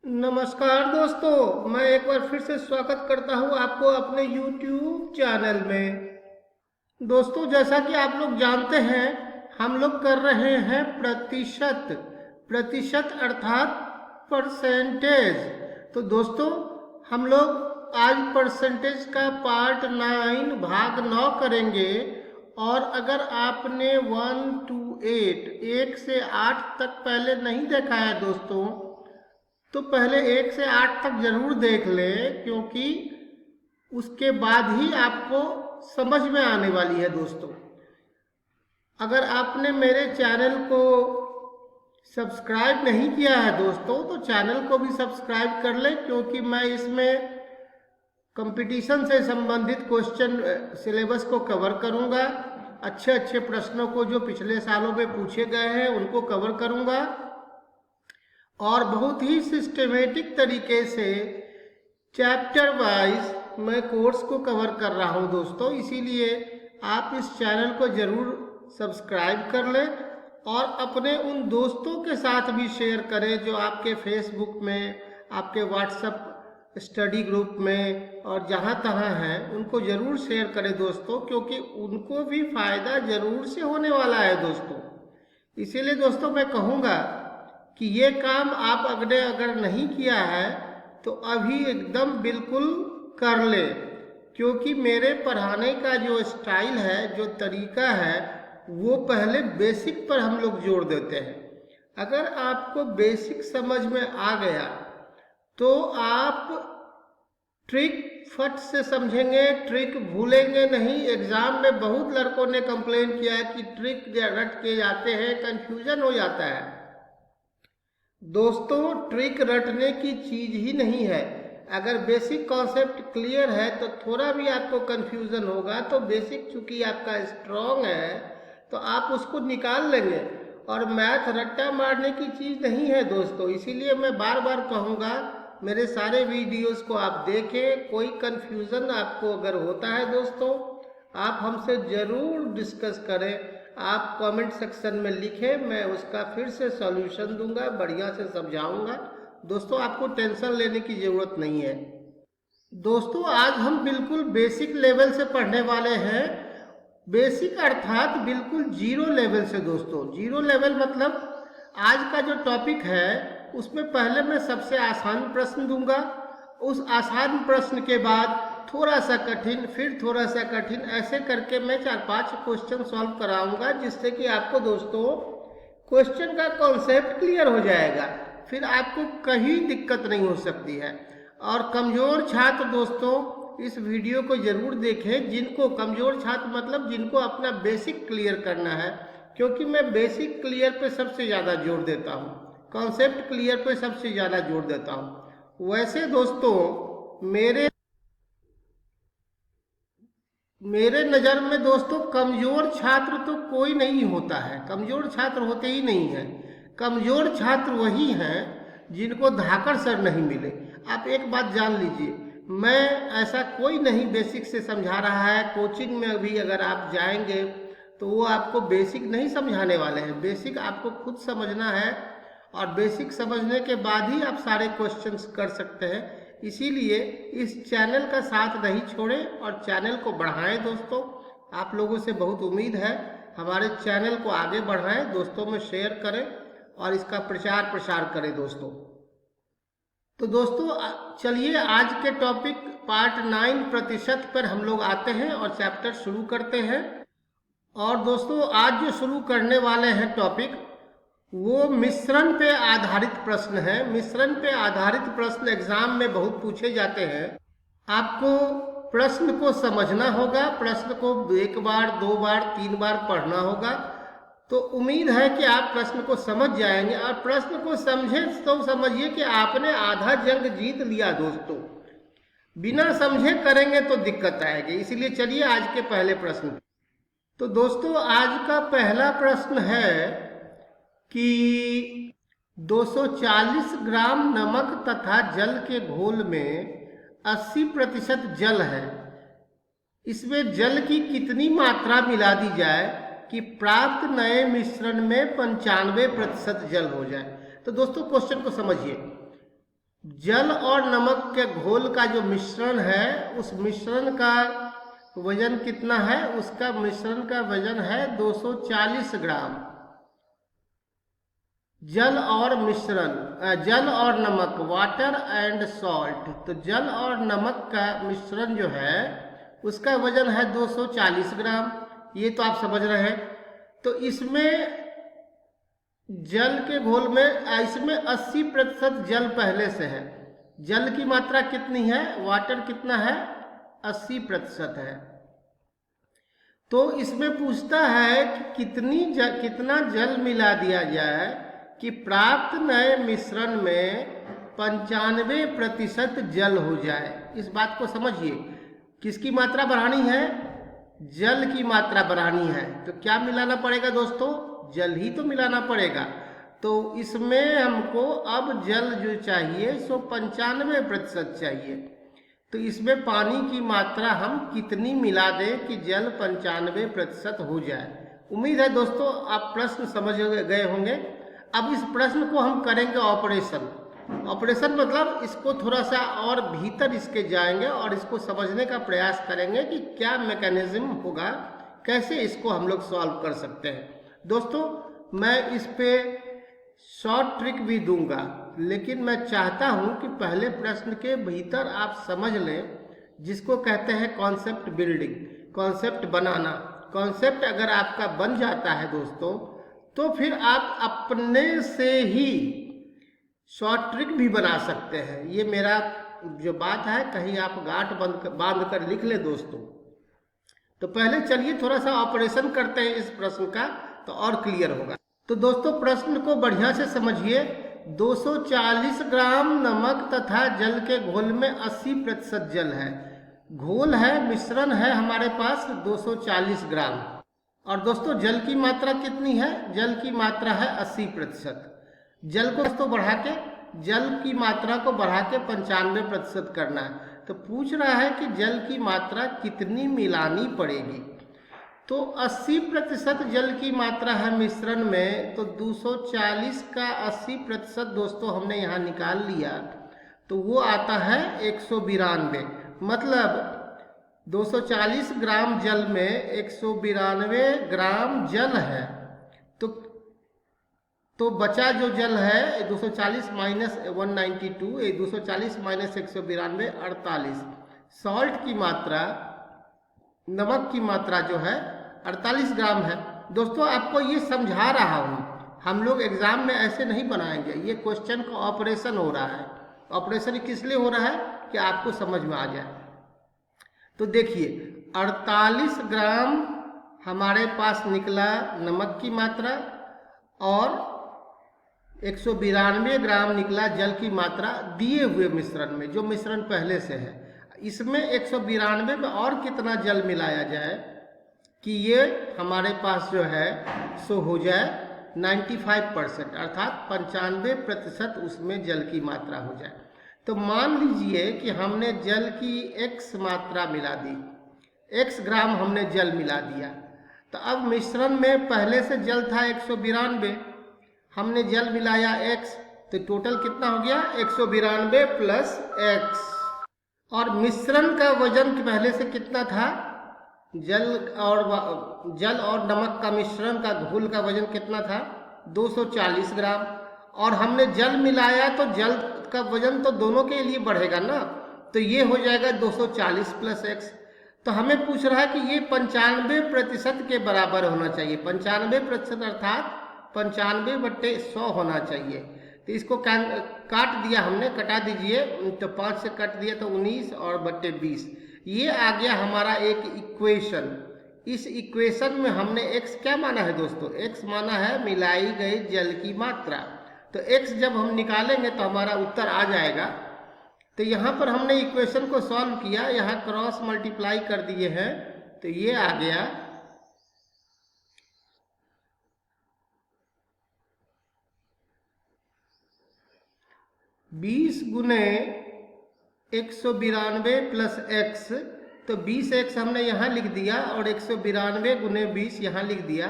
नमस्कार दोस्तों, मैं एक बार फिर से स्वागत करता हूं आपको अपने YouTube चैनल में। दोस्तों, जैसा कि आप लोग जानते हैं, हम लोग कर रहे हैं प्रतिशत प्रतिशत अर्थात परसेंटेज। तो दोस्तों, हम लोग आज परसेंटेज का पार्ट 9 भाग 9 करेंगे। और अगर आपने 1 to 8 1 से 8 तक पहले नहीं देखा है दोस्तों, तो पहले 1 से 8 तक जरूर देख लें, क्योंकि उसके बाद ही आपको समझ में आने वाली है दोस्तों। अगर आपने मेरे चैनल को सब्सक्राइब नहीं किया है दोस्तों, तो चैनल को भी सब्सक्राइब कर लें, क्योंकि मैं इसमें कंपटीशन से संबंधित क्वेश्चन सिलेबस को कवर करूंगा। अच्छे अच्छे प्रश्नों को जो पिछले सालों में पूछे गए हैं उनको कवर करूंगा, और बहुत ही सिस्टमेटिक तरीके से चैप्टर वाइज मैं कोर्स को कवर कर रहा हूं दोस्तों। इसीलिए आप इस चैनल को जरूर सब्सक्राइब कर लें और अपने उन दोस्तों के साथ भी शेयर करें जो आपके फेसबुक में, आपके व्हाट्सएप स्टडी ग्रुप में और जहां तहां हैं, उनको जरूर शेयर करें दोस्तों, क्योंकि उनको भी फायदा जरूर से होने वाला है दोस्तों। इसीलिए दोस्तों मैं कहूँगा कि ये काम आप अगर नहीं किया है तो अभी एकदम बिल्कुल कर ले, क्योंकि मेरे पढ़ाने का जो स्टाइल है, जो तरीका है, वो पहले बेसिक पर हम लोग जोर देते हैं। अगर आपको बेसिक समझ में आ गया तो आप ट्रिक फट से समझेंगे, ट्रिक भूलेंगे नहीं। एग्जाम में बहुत लड़कों ने कंप्लेन किया है कि ट्रिक रट के जाते हैं, कंफ्यूजन हो जाता है। दोस्तों, ट्रिक रटने की चीज ही नहीं है। अगर बेसिक कॉन्सेप्ट क्लियर है तो थोड़ा भी आपको कंफ्यूजन होगा, तो बेसिक चूंकि आपका स्ट्रॉन्ग है तो आप उसको निकाल लेंगे। और मैथ रट्टा मारने की चीज नहीं है दोस्तों। इसीलिए मैं बार बार कहूँगा, मेरे सारे वीडियोस को आप देखें। कोई कंफ्यूजन आपको अगर होता है दोस्तों, आप हमसे जरूर डिस्कस करें। आप कमेंट सेक्शन में लिखें, मैं उसका फिर से सॉल्यूशन दूंगा, बढ़िया से समझाऊंगा दोस्तों। आपको टेंशन लेने की जरूरत नहीं है दोस्तों। आज हम बिल्कुल बेसिक लेवल से पढ़ने वाले हैं। बेसिक अर्थात बिल्कुल जीरो लेवल से दोस्तों। जीरो लेवल मतलब आज का जो टॉपिक है उसमें पहले मैं सबसे आसान प्रश्न दूंगा, उस आसान प्रश्न के बाद थोड़ा सा कठिन, फिर थोड़ा सा कठिन, ऐसे करके मैं 4-5 क्वेश्चन सॉल्व कराऊंगा, जिससे कि आपको दोस्तों क्वेश्चन का कॉन्सेप्ट क्लियर हो जाएगा। फिर आपको कहीं दिक्कत नहीं हो सकती है। और कमजोर छात्र दोस्तों इस वीडियो को जरूर देखें। जिनको कमजोर छात्र मतलब जिनको अपना बेसिक क्लियर करना है, क्योंकि मैं बेसिक क्लियर पे सबसे ज़्यादा जोर देता हूँ, कॉन्सेप्ट क्लियर पे सबसे ज़्यादा जोर देता हूँ। वैसे दोस्तों मेरे नज़र में दोस्तों कमज़ोर छात्र तो कोई नहीं होता है। कमज़ोर छात्र होते ही नहीं हैं। कमज़ोर छात्र वही हैं जिनको धाकड़ सर नहीं मिले। आप एक बात जान लीजिए, मैं ऐसा कोई नहीं बेसिक से समझा रहा है। कोचिंग में भी अगर आप जाएंगे तो वो आपको बेसिक नहीं समझाने वाले हैं। बेसिक आपको खुद समझना है, और बेसिक समझने के बाद ही आप सारे क्वेश्चंस कर सकते हैं। इसीलिए इस चैनल का साथ नहीं छोड़ें और चैनल को बढ़ाएं दोस्तों। आप लोगों से बहुत उम्मीद है, हमारे चैनल को आगे बढ़ाएं, दोस्तों में शेयर करें और इसका प्रचार प्रसार करें दोस्तों। तो दोस्तों चलिए आज के टॉपिक पार्ट 9 प्रतिशत पर हम लोग आते हैं और चैप्टर शुरू करते हैं। और दोस्तों आज जो शुरू करने वाले हैं टॉपिक, वो मिश्रण पे आधारित प्रश्न है। मिश्रण पे आधारित प्रश्न एग्जाम में बहुत पूछे जाते हैं। आपको प्रश्न को समझना होगा, प्रश्न को 1 बार 2 बार 3 बार पढ़ना होगा। तो उम्मीद है कि आप प्रश्न को समझ जाएंगे, और प्रश्न को समझे तो समझिए कि आपने आधा जंग जीत लिया दोस्तों। बिना समझे करेंगे तो दिक्कत आएगी। इसलिए चलिए आज के पहले प्रश्न। तो दोस्तों आज का पहला प्रश्न है कि 240 ग्राम नमक तथा जल के घोल में 80% जल है। इसमें जल की कितनी मात्रा मिला दी जाए कि प्राप्त नए मिश्रण में 95% जल हो जाए। तो दोस्तों क्वेश्चन को समझिए। जल और नमक के घोल का जो मिश्रण है, उस मिश्रण का वजन कितना है? उसका मिश्रण का वजन है 240 ग्राम। जल और मिश्रण, जल और नमक, वाटर एंड सॉल्ट। तो जल और नमक का मिश्रण जो है उसका वजन है 240 ग्राम। ये तो आप समझ रहे हैं। तो इसमें जल के घोल में इसमें 80% जल पहले से है। जल की मात्रा कितनी है? वाटर कितना है? 80% है। तो इसमें पूछता है कि कितना जल मिला दिया जाए कि प्राप्त नए मिश्रण में 95% जल हो जाए। इस बात को समझिए। किसकी मात्रा बढ़ानी है? जल की मात्रा बढ़ानी है। तो क्या मिलाना पड़ेगा दोस्तों? जल ही तो मिलाना पड़ेगा। तो इसमें हमको अब जल जो चाहिए सो 95% चाहिए। तो इसमें पानी की मात्रा हम कितनी मिला दें कि जल 95% हो जाए? उम्मीद है दोस्तों आप प्रश्न समझ गए होंगे। अब इस प्रश्न को हम करेंगे ऑपरेशन। ऑपरेशन मतलब इसको थोड़ा सा और भीतर इसके जाएंगे और इसको समझने का प्रयास करेंगे कि क्या मैकेनिज्म होगा, कैसे इसको हम लोग सॉल्व कर सकते हैं। दोस्तों मैं इस पे शॉर्ट ट्रिक भी दूंगा, लेकिन मैं चाहता हूं कि पहले प्रश्न के भीतर आप समझ लें, जिसको कहते हैं कॉन्सेप्ट बिल्डिंग, कॉन्सेप्ट बनाना। कॉन्सेप्ट अगर आपका बन जाता है दोस्तों, तो फिर आप अपने से ही शॉर्ट ट्रिक भी बना सकते हैं। ये मेरा जो बात है, कहीं आप गांठ बांध कर लिख ले दोस्तों। तो पहले चलिए थोड़ा सा ऑपरेशन करते हैं इस प्रश्न का, तो और क्लियर होगा। तो दोस्तों प्रश्न को बढ़िया से समझिए। 240 ग्राम नमक तथा जल के घोल में 80% जल है। घोल है, मिश्रण है हमारे पास 240 ग्राम। और दोस्तों जल की मात्रा कितनी है? जल की मात्रा है 80%। जल को दोस्तों बढ़ा के, जल की मात्रा को बढ़ा के 95% करना है। तो पूछ रहा है कि जल की मात्रा कितनी मिलानी पड़ेगी। तो 80% जल की मात्रा है मिश्रण में। तो 240 का 80% दोस्तों हमने यहाँ निकाल लिया, तो वो आता है 192। मतलब 240 ग्राम जल में 192 ग्राम जल है। तो बचा जो जल है 240 माइनस 192, 240 माइनस 192 48। सॉल्ट की मात्रा, नमक की मात्रा जो है 48 ग्राम है। दोस्तों आपको ये समझा रहा हूँ, हम लोग एग्जाम में ऐसे नहीं बनाएंगे। ये क्वेश्चन का ऑपरेशन हो रहा है। ऑपरेशन किस लिए हो रहा है? कि आपको समझ में आ जाए। तो देखिए 48 ग्राम हमारे पास निकला नमक की मात्रा और 192 ग्राम निकला जल की मात्रा दिए हुए मिश्रण में, जो मिश्रण पहले से है। इसमें 192 में और कितना जल मिलाया जाए कि ये हमारे पास जो है सो हो जाए 95%, अर्थात 95% उसमें जल की मात्रा हो जाए। तो मान लीजिए कि हमने जल की x मात्रा मिला दी, x ग्राम हमने जल मिला दिया। तो अब मिश्रण में पहले से जल था 192, हमने जल मिलाया x, तो टोटल कितना हो गया? 192 प्लस x। और मिश्रण का वजन पहले से कितना था? जल और नमक का मिश्रण का घोल का वजन कितना था? 240 ग्राम। और हमने जल मिलाया तो जल का वजन तो दोनों के लिए बढ़ेगा ना, तो ये हो जाएगा 240 प्लस x। तो हमें पूछ रहा है कि ये 95% के बराबर होना चाहिए। 95% अर्थात 95/100 होना चाहिए। तो इसको काट दिया हमने, कटा दीजिए। तो 5 से कट दिया तो 19 और बट्टे 20। ये आ गया हमारा एक इक्वेशन। इस इक्वेशन में हमने x क्या माना है दोस्तों? x माना है मिलाई गई जल की मात्रा। तो x जब हम निकालेंगे तो हमारा उत्तर आ जाएगा। तो यहाँ पर हमने इक्वेशन को सॉल्व किया, यहाँ क्रॉस मल्टीप्लाई कर दिए हैं, तो ये आ गया 20 गुने 192 प्लस x। तो 20x हमने यहाँ लिख दिया और 192 गुने 20 यहाँ लिख दिया।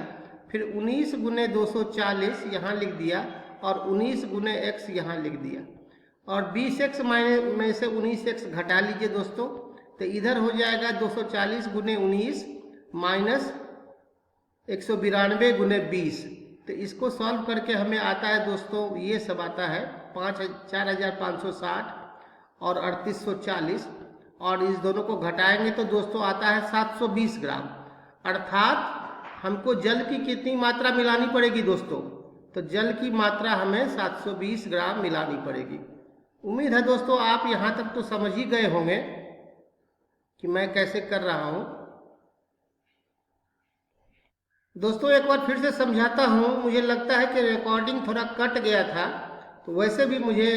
फिर 19 गुने 240 यहाँ लिख दिया और 19 गुने x यहाँ लिख दिया। और 20x में से 19x घटा लीजिए दोस्तों, तो इधर हो जाएगा 240 गुने 19 माइनस 192 गुने 20। तो इसको सॉल्व करके हमें आता है दोस्तों, ये सब आता है 4560 और 3840, और इस दोनों को घटाएंगे तो दोस्तों आता है 720 ग्राम। अर्थात हमको जल की कितनी मात्रा मिलानी पड़ेगी दोस्तों? तो जल की मात्रा हमें 720 ग्राम मिलानी पड़ेगी। उम्मीद है दोस्तों आप यहाँ तक तो समझ ही गए होंगे कि मैं कैसे कर रहा हूँ। दोस्तों एक बार फिर से समझाता हूँ, मुझे लगता है कि रिकॉर्डिंग थोड़ा कट गया था, तो वैसे भी मुझे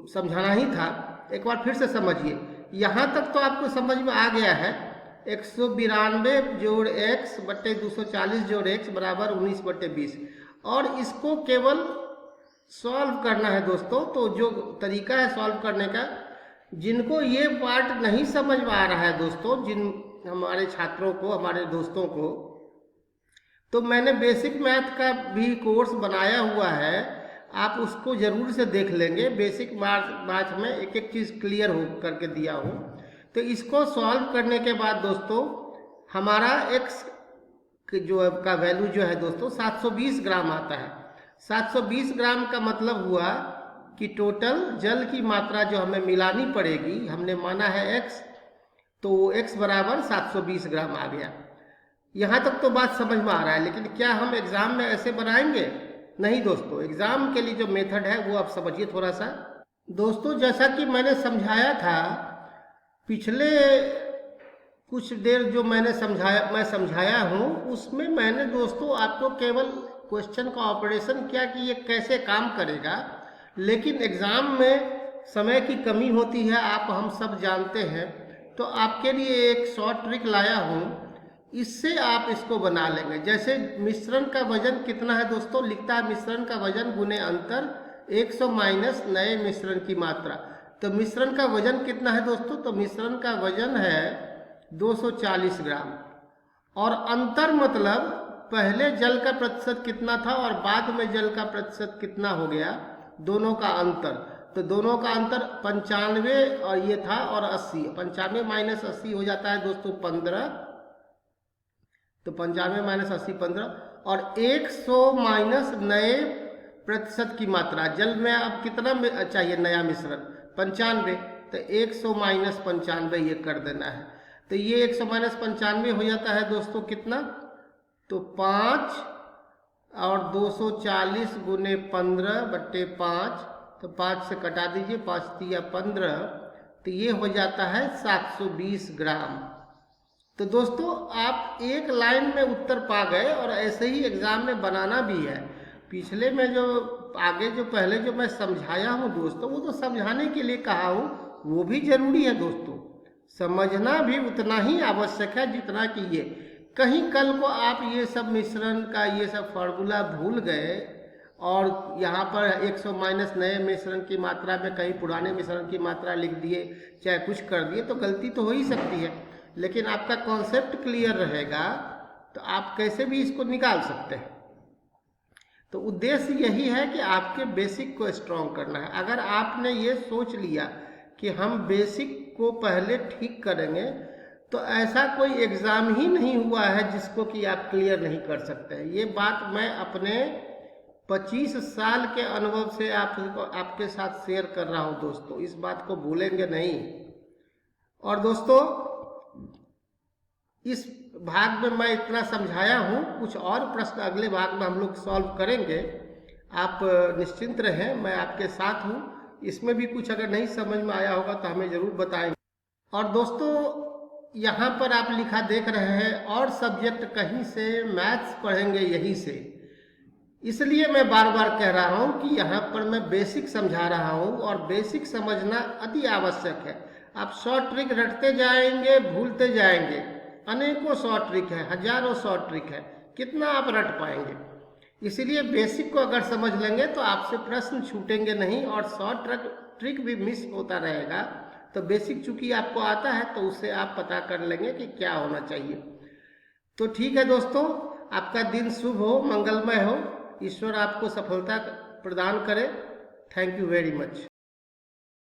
समझाना ही था। एक बार फिर से समझिए, यहाँ तक तो आपको समझ में आ गया है। 192 जोड़ x बटे 240 जोड़ x बराबर 19 बटे 20, और इसको केवल सॉल्व करना है दोस्तों। तो जो तरीका है सॉल्व करने का, जिनको ये पार्ट नहीं समझ में आ रहा है दोस्तों, जिन हमारे छात्रों को, हमारे दोस्तों को, तो मैंने बेसिक मैथ का भी कोर्स बनाया हुआ है, आप उसको जरूर से देख लेंगे। बेसिक मैथ में एक एक चीज़ क्लियर हो करके दिया हूँ। तो इसको सॉल्व करने के बाद दोस्तों हमारा x जो का वैल्यू जो है दोस्तों 720 ग्राम आता है। 720 ग्राम का मतलब हुआ कि टोटल जल की मात्रा जो हमें मिलानी पड़ेगी, हमने माना है x, तो x बराबर 720 ग्राम आ गया। यहाँ तक तो बात समझ में आ रहा है, लेकिन क्या हम एग्जाम में ऐसे बनाएंगे? नहीं दोस्तों, एग्जाम के लिए जो मेथड है वो आप समझिए थोड़ा सा। दोस्तों जैसा कि मैंने समझाया था पिछले कुछ देर जो मैं समझाया हूँ, उसमें मैंने दोस्तों आपको केवल क्वेश्चन का ऑपरेशन किया कि ये कैसे काम करेगा। लेकिन एग्जाम में समय की कमी होती है, आप हम सब जानते हैं। तो आपके लिए एक शॉर्ट ट्रिक लाया हूँ, इससे आप इसको बना लेंगे। जैसे मिश्रण का वजन कितना है दोस्तों, लिखता है मिश्रण का वजन गुने अंतर 100 माइनस नए मिश्रण की मात्रा। तो मिश्रण का वजन कितना है दोस्तों? तो मिश्रण का वजन है 240 ग्राम, और अंतर मतलब पहले जल का प्रतिशत कितना था और बाद में जल का प्रतिशत कितना हो गया, दोनों का अंतर। तो दोनों का अंतर 95 और ये था, और 80। 95 माइनस 80 हो जाता है दोस्तों 15। तो 95 माइनस 80 15, और 100 माइनस नए प्रतिशत की मात्रा। जल में अब कितना चाहिए नया मिश्रण? 95। तो 100 माइनस 95 ये कर देना है। तो ये 100 माइनस 95 हो जाता है दोस्तों कितना? तो 5, और 240 गुने 15 बट्टे 5, तो 5 से कटा दीजिए, 5 तिया 15, तो ये हो जाता है 720 ग्राम। तो दोस्तों आप एक लाइन में उत्तर पा गए, और ऐसे ही एग्जाम में बनाना भी है। पिछले में जो आगे जो पहले जो मैं समझाया हूँ दोस्तों, वो तो समझाने के लिए कहा हूँ, वो भी जरूरी है दोस्तों। समझना भी उतना ही आवश्यक है जितना कि ये। कहीं कल को आप ये सब मिश्रण का ये सब फार्मूला भूल गए, और यहाँ पर 100 माइनस नए मिश्रण की मात्रा में कहीं पुराने मिश्रण की मात्रा लिख दिए, चाहे कुछ कर दिए, तो गलती तो हो ही सकती है। लेकिन आपका कॉन्सेप्ट क्लियर रहेगा तो आप कैसे भी इसको निकाल सकते हैं। तो उद्देश्य यही है कि आपके बेसिक को स्ट्रॉन्ग करना है। अगर आपने ये सोच लिया कि हम बेसिक को पहले ठीक करेंगे, तो ऐसा कोई एग्ज़ाम ही नहीं हुआ है जिसको कि आप क्लियर नहीं कर सकते हैं। ये बात मैं अपने 25 साल के अनुभव से आपके साथ शेयर कर रहा हूँ दोस्तों, इस बात को भूलेंगे नहीं। और दोस्तों इस भाग में मैं इतना समझाया हूँ, कुछ और प्रश्न अगले भाग में हम लोग सॉल्व करेंगे। आप निश्चिंत रहें, मैं आपके साथ हूँ। इसमें भी कुछ अगर नहीं समझ में आया होगा तो हमें ज़रूर बताएंगे। और दोस्तों यहाँ पर आप लिखा देख रहे हैं, और सब्जेक्ट कहीं से मैथ्स पढ़ेंगे यहीं से। इसलिए मैं बार बार कह रहा हूँ कि यहाँ पर मैं बेसिक समझा रहा हूँ, और बेसिक समझना अति आवश्यक है। आप शॉर्ट ट्रिक रटते जाएंगे, भूलते जाएंगे। अनेकों शॉर्ट ट्रिक है, हजारों शॉर्ट ट्रिक है, कितना आप रट पाएंगे। इसीलिए बेसिक को अगर समझ लेंगे तो आपसे प्रश्न छूटेंगे नहीं, और शॉर्ट ट्रिक भी मिस होता रहेगा। तो बेसिक चूंकि आपको आता है तो उससे आप पता कर लेंगे कि क्या होना चाहिए। तो ठीक है दोस्तों, आपका दिन शुभ हो, मंगलमय हो, ईश्वर आपको सफलता प्रदान करे। Thank you very much.